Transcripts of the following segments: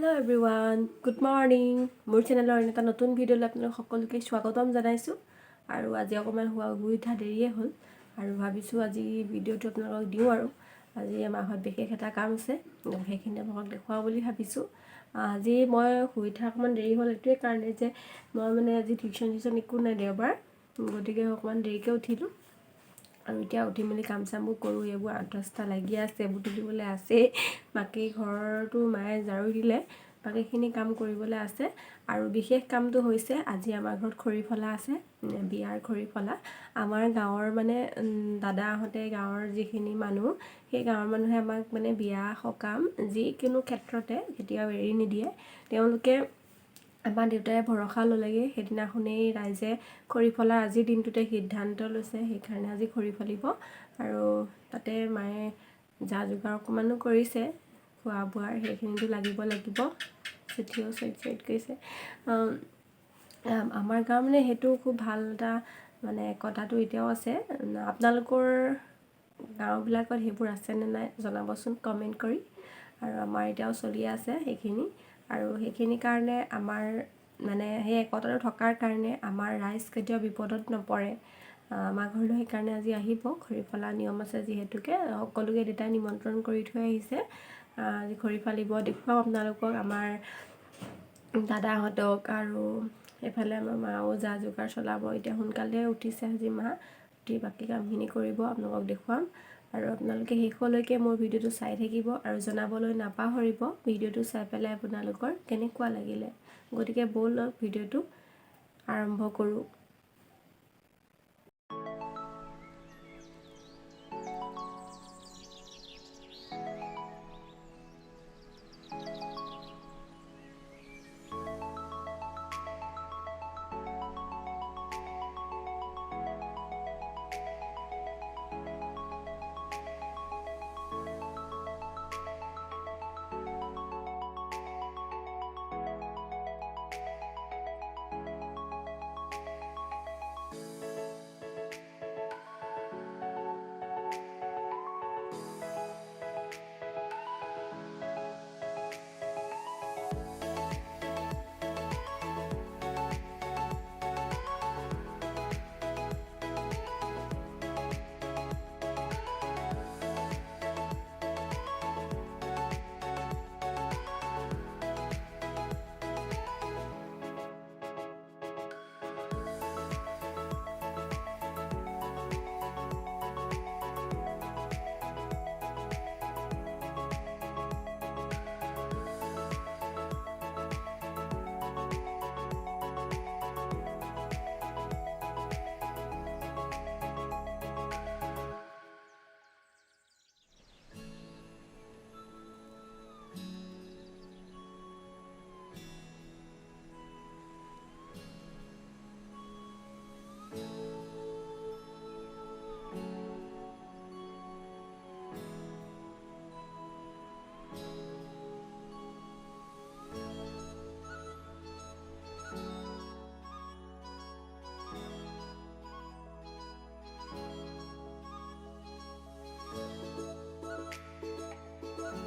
Hello' everyone, good morning. মোৰ চেনেলৰ এটা নতুন ভিডিঅ'লৈ আপোনালোক সকলোকে স্বাগতম জনাইছোঁ। আৰু আজি অকণমান শুই উঠা দেৰিয়ে হ'ল আৰু ভাবিছোঁ আজি ভিডিঅ'টো আপোনালোকক দিওঁ। আৰু আজি আমাৰ ঘৰত বিশেষ এটা কাম আছে, সেইখিনি আপোনালোকক দেখুৱাওঁ বুলি ভাবিছোঁ। আজি মই শুই উঠা অকণমান দেৰি হ'ল এইটোৱে কাৰণে যে মই আজি টিউশ্যন একো নাই দেওবাৰ, গতিকে অকণমান দেৰিকৈ উঠিলোঁ। আৰু এতিয়া উঠি মেলি কাম চামবোৰ কৰোঁ, এইবোৰ 8-10টা লাগি আছে, এইবোৰ তুলিবলৈ আছেই। বাকী ঘৰটো মায়ে ঝাৰু দিলে, বাকীখিনি কাম কৰিবলৈ আছে। আৰু বিশেষ কামটো হৈছে আজি আমাৰ ঘৰত খৰি ফলা আছে, বিয়াৰ খৰি ফলা। আমাৰ গাঁৱৰ দাদাহঁতে, গাঁৱৰ যিখিনি মানুহ, সেই গাঁৱৰ মানুহে আমাক বিয়া সকাম যিকোনো ক্ষেত্ৰতে কেতিয়াও এৰি নিদিয়ে। তেওঁলোকে আমাৰ দেউতাই ভৰসা ল'লেগৈ, সেইদিনাখনেই ৰাইজে খৰি ফলাৰ আজিৰ দিনটোতে সিদ্ধান্ত লৈছে, সেইকাৰণে আজি খৰি ফলিব। আৰু তাতে মায়ে যা যোগাৰ অকণমানো কৰিছে, খোৱা বোৱাৰ সেইখিনিতো লাগিব। চিঠিও চৈড কৰিছে। আমাৰ গাঁৱৰ সেইটো খুব ভাল এটা একতাটো এতিয়াও আছে। আপোনালোকৰ গাঁওবিলাকত সেইবোৰ আছেনে নাই জনাবচোন কমেণ্ট কৰি। আৰু আমাৰ এতিয়াও চলি আছে সেইখিনি। আৰু সেইখিনিৰ কাৰণে আমাৰ সেই একতাটো থকাৰ কাৰণে আমাৰ ৰাইজ কেতিয়াও বিপদত নপৰে। আমাৰ ঘৰলৈ সেইকাৰণে আজি আহিব, খৰি ফলা নিয়ম আছে যিহেতুকে সকলোকে দেউতাই নিমন্ত্ৰণ কৰি থৈ আহিছে। আজি খৰি ফালিব দেখুৱাওঁ আপোনালোকক, আমাৰ দাদাহঁতক। আৰু এইফালে আমাৰ মাও যা যোগাৰ চলাব। এতিয়া সোনকালে উঠিছে আজি মা, উঠি বাকী কামখিনি কৰিব, আপোনালোকক দেখুৱাম। আৰু আপোনালোকে শেষলৈকে মোৰ ভিডিঅ'টো চাই থাকিব আৰু জনাবলৈ নাপাহৰিব ভিডিঅ'টো চাই পেলাই আপোনালোকৰ কেনেকুৱা লাগিলে। গতিকে ব'লক ভিডিঅ'টো আৰম্ভ কৰোঁ।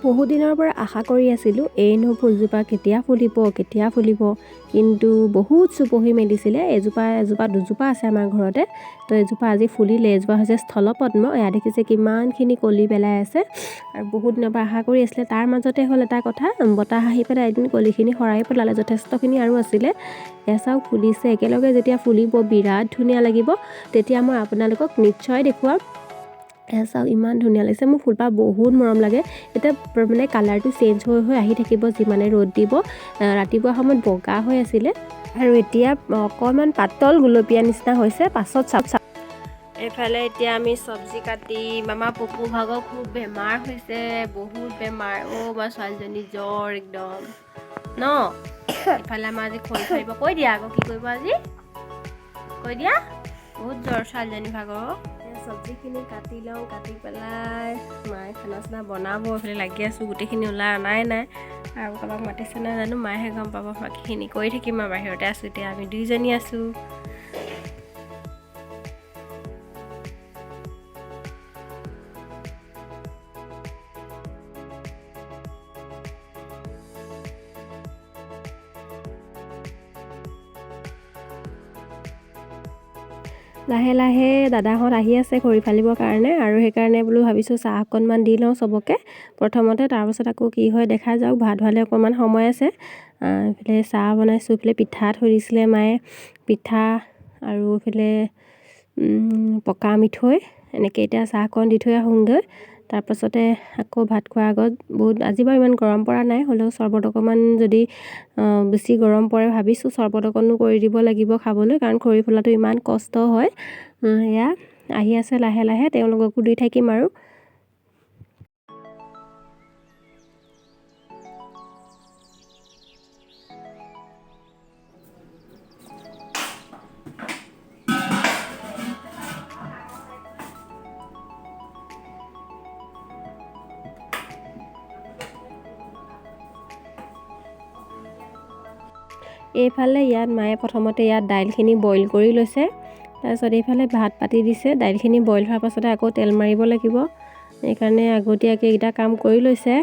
বহুদিনৰ পৰা আশা কৰি আছিলোঁ এইনো ফুলজোপা কেতিয়া ফুলিব, কিন্তু বহুত চুপহি মেলিছিলে। এজোপা দুজোপা আছে আমাৰ ঘৰতে, তো এজোপা আজি ফুলিলে। এজোপা হৈছে স্থলপদ্ম, এয়া দেখিছে কিমানখিনি কলি পেলাই আছে। আৰু বহুত দিনৰ পৰা আশা কৰি আছিলে। তাৰ মাজতে হ'ল এটা কথা, বতাহ আহি পেলাই এদিন কলিখিনি সৰাই পেলালে, যথেষ্টখিনি আৰু আছিলে। এচাও ফুলিছে, একেলগে যেতিয়া ফুলিব বিৰাট ধুনীয়া লাগিব, তেতিয়া মই আপোনালোকক নিশ্চয় দেখুৱাম। চাওক ইমান ধুনীয়া লাগিছে, মোৰ ফুলপাহ বহুত মৰম লাগে। এতিয়া কালাৰটো চেঞ্জ হৈ আহি থাকিব যিমানে ৰ'দ দিব। ৰাতিপুৱা সময়ত বগা হৈ আছিলে আৰু এতিয়া অকণমান পাতল গুলপীয়া নিচিনা হৈছে। পাছত এইফালে এতিয়া আমি চব্জি কাটি, মামা পপু ভাগৰ খুব বেমাৰ হৈছে, বহুত বেমাৰ। মই ছোৱালীজনী জ্বৰ একদম ন। এইফালে আমাৰ আজি খৰি ফালিব। কৈ দিয়া আকৌ কি কৰিব আজি, কৈ দিয়া। বহুত জ্বৰ ছোৱালীজনী ভাগৰ। চব্জিখিনি কাটি লওঁ, কাটি পেলাই মায়ে খানা চানা বনাব। এইফালে লাগি আছোঁ, গোটেইখিনি ওলাই অনাই নাই। আৰু কাৰোবাক মাতিছে নাই জানো, মায়েহে গম পাব। বাকীখিনি কৰি থাকিম আৰু বাহিৰতে আছোঁ এতিয়া, আমি দুইজনী আছোঁ। লাহে লাহে দাদাহঁত আহি আছে খৰি ফালিবৰ কাৰণে আৰু সেইকাৰণে বোলো ভাবিছোঁ চাহ অকণমান দি লওঁ চবকে প্ৰথমতে, তাৰপাছত আকৌ কি হয় দেখা যাওক। ভাত হোৱালে অকণমান সময় আছে। এইফালে চাহ বনাইছোঁ, এইফালে পিঠা থৈ দিছিলে মায়ে, পিঠা আৰু এইফালে পকা মিঠৈ এনেকৈ। এতিয়া চাহকণ দি থৈ আহোঁগৈ, তাৰপাছতে আকৌ ভাত খোৱাৰ আগত আজি বাৰু ইমান গৰম পৰা নাই, হ'লেও চৰ্বত অকণমান যদি বেছি গৰম পৰে ভাবিছোঁ চৰ্বত অকণো কৰি দিব লাগিব খাবলৈ, কাৰণ খৰি ফলাটো ইমান কষ্ট হয়। এয়া আহি আছে লাহে লাহে, তেওঁলোককো দি থাকিম আৰু। এইফালে ইয়াত মায়ে প্ৰথমতে ইয়াত দাইলখিনি বইল কৰি লৈছে, তাৰপিছত এইফালে ভাত পাতি দিছে। দাইলখিনি বইল হোৱাৰ পাছতে আকৌ তেল মাৰিব লাগিব, সেইকাৰণে আগতীয়াকৈ এইকেইটা কাম কৰি লৈছে।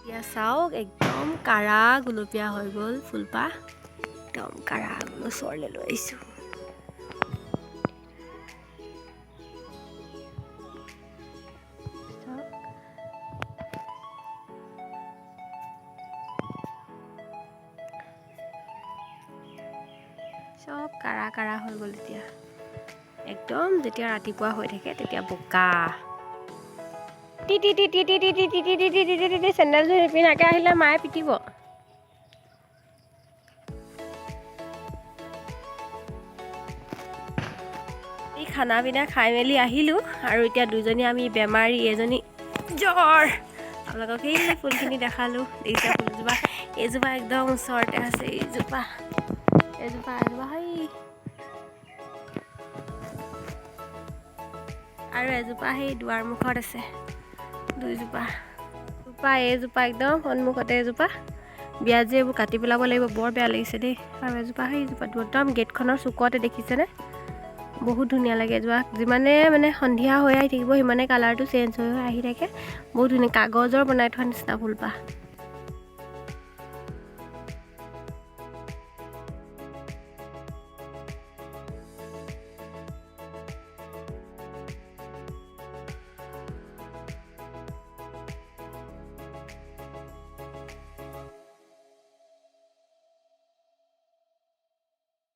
এতিয়া চাওক একদম কাৰা গুলপীয়া হৈ গ'ল ফুলপাহ, একদম কাৰা। ওচৰলৈ লৈ আহিছোঁ। চব কাৰা কাৰা হৈ গ'ল এতিয়া, একদম যেতিয়া ৰাতিপুৱা হৈ থাকে তেতিয়া বোকা। চেণ্ডেলযোৰ নিপিন্ধাকৈ আহিলে মায়ে পিটিব। এই খানা পিনা খাই মেলি আহিলোঁ আৰু এতিয়া দুজনী আমি বেমাৰী, এজনী জ্বৰ। আপোনালোকক সেই ফুলখিনি দেখালোঁ, দেখিছে ফুলজোপা, এইজোপা একদম ওচৰতে আছে, এইজোপা সেই আৰু এজোপা সেই দুৱাৰ মুখত আছে, দুইজোপা। এইজোপা একদম সন্মুখতে, এজোপা বিয়াত যে এইবোৰ কাটি পেলাব লাগিব, বৰ বেয়া লাগিছে দেই। আৰু এজোপা সেইজোপা একদম গেটখনৰ চুকতে, দেখিছেনে? বহুত ধুনীয়া লাগে এজোপা। যিমানে মানে সন্ধিয়া হৈ আহি থাকিব সিমানে কালাৰটো চেঞ্জ হৈ আহি থাকে, বহুত ধুনীয়া, কাগজৰ বনাই থোৱা নিচিনা ফুলপাহ।